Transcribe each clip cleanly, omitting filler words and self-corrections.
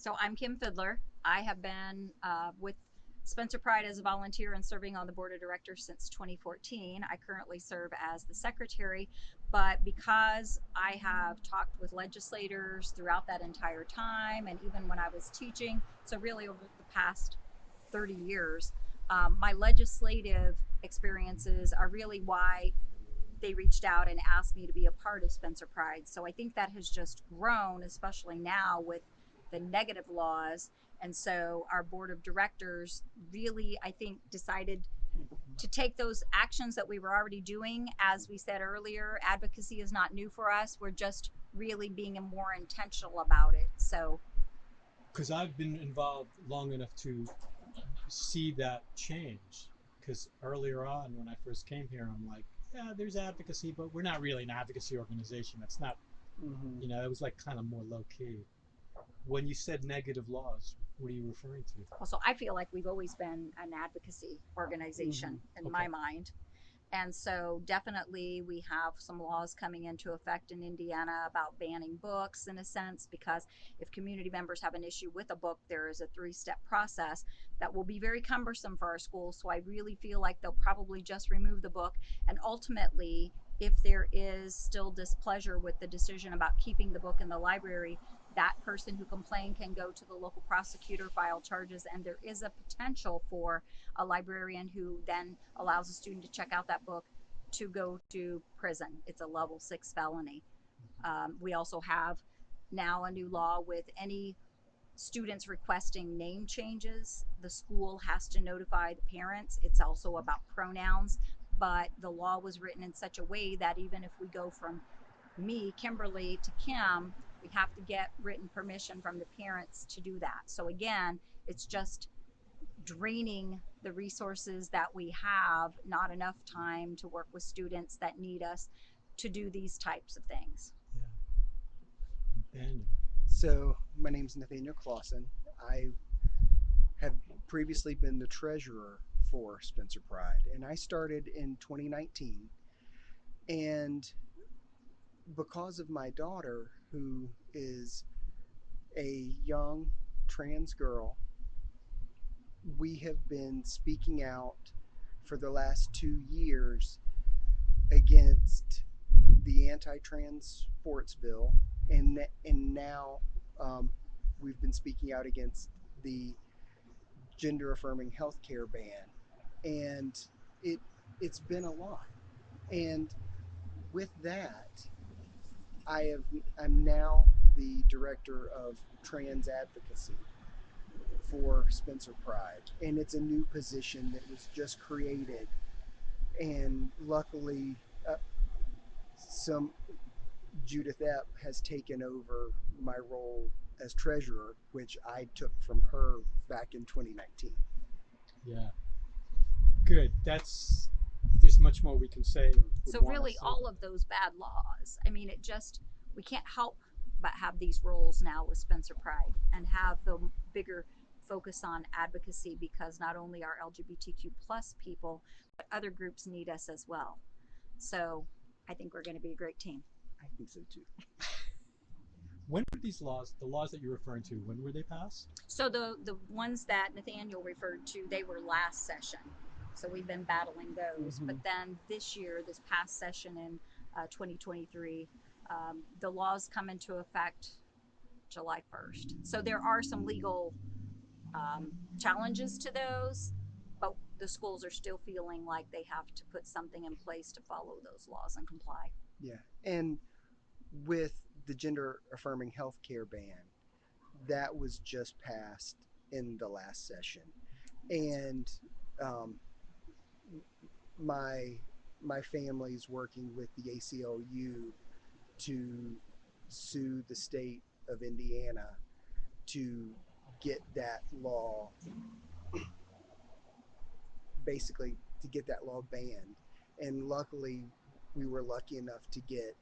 So I'm Kim Fidler. I have been with Spencer Pride as a volunteer and serving on the board of directors since 2014. I currently serve as the secretary, but because I have talked with legislators throughout that entire time, and even when I was teaching, so really over the past 30 years, my legislative experiences are really why they reached out and asked me to be a part of Spencer Pride. So I think that has just grown, especially now with the negative laws. And so our board of directors really, I think, decided to take those actions that we were already doing. As we said earlier, advocacy is not new for us. We're just really being more intentional about it. So, Because I've been involved long enough to see that change. Because earlier on, when I first came here, I'm like, yeah, there's advocacy, but we're not really an advocacy organization. That's not, it was like kind of more low key. When you said negative laws, what are you referring to? also, I feel like we've always been an advocacy organization in Okay. my mind. And so definitely we have some laws coming into effect in Indiana about banning books in a sense, because if community members have an issue with a book, there is a 3-step process that will be very cumbersome for our schools. So I really feel like they'll probably just remove the book. And ultimately, if there is still displeasure with the decision about keeping the book in the library, that person who complained can go to the local prosecutor, file charges, and there is a potential for a librarian who then allows a student to check out that book to go to prison. It's a level 6 felony. We also have now a new law with any students requesting name changes. The school has to notify the parents. It's also about pronouns, but the law was written in such a way that even if we go from me, Kimberly, to Kim, we have to get written permission from the parents to do that. So again, it's just draining the resources that we have, not enough time to work with students that need us to do these types of things. Yeah. And So, my name's Nathaniel Clawson. I have previously been the treasurer for Spencer Pride, and I started in 2019. And because of my daughter, who is a young trans girl, we have been speaking out for the last 2 years against the anti-trans sports bill, and now we've been speaking out against the gender-affirming healthcare ban, and it it's been a lot. And with that, I'm now the director of trans advocacy for Spencer Pride, and it's a new position that was just created. And luckily, some Judith Epp has taken over my role as treasurer, which I took from her back in 2019. yeah, good. There's much more we can say or would So want to really say all about of those bad laws, I mean, we can't help but have these roles now with Spencer Pride and have the bigger focus on advocacy, because not only are LGBTQ plus people, but other groups need us as well. So I think we're going to be a great team. I think so too. when were these laws, the laws that you're referring to, when were they passed? So the ones that Nathaniel referred to, they were last session. So we've been battling those. But then this year, this past session in 2023, the laws come into effect July 1st. So there are some legal challenges to those, but the schools are still feeling like they have to put something in place to follow those laws and comply. Yeah, and with the gender affirming healthcare ban, that was just passed in the last session, and um, my my family's working with the ACLU to sue the state of Indiana to get that law, basically to get that law banned. And luckily, we were lucky enough to get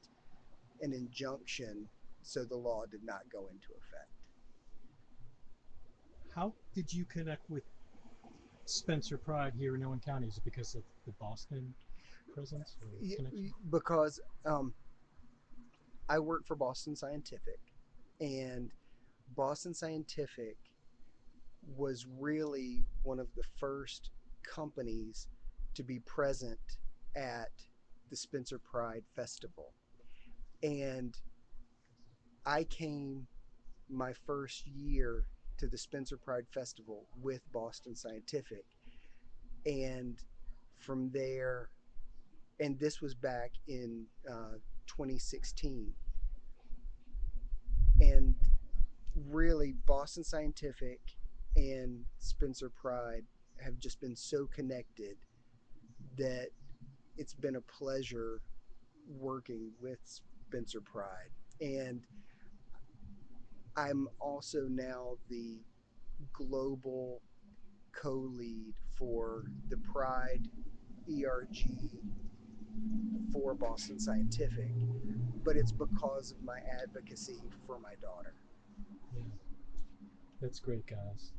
an injunction so the law did not go into effect. How did you connect with Spencer Pride here in Owen County? Is it because of the Boston presence or connection? Because I work for Boston Scientific, and Boston Scientific was really one of the first companies to be present at the Spencer Pride Festival. And I came my first year to the Spencer Pride Festival with Boston Scientific. And from there, and this was back in 2016. And really, Boston Scientific and Spencer Pride have just been so connected that it's been a pleasure working with Spencer Pride. And I'm also now the global co lead for the Pride ERG for Boston Scientific, but it's because of my advocacy for my daughter. Yeah, that's great, guys.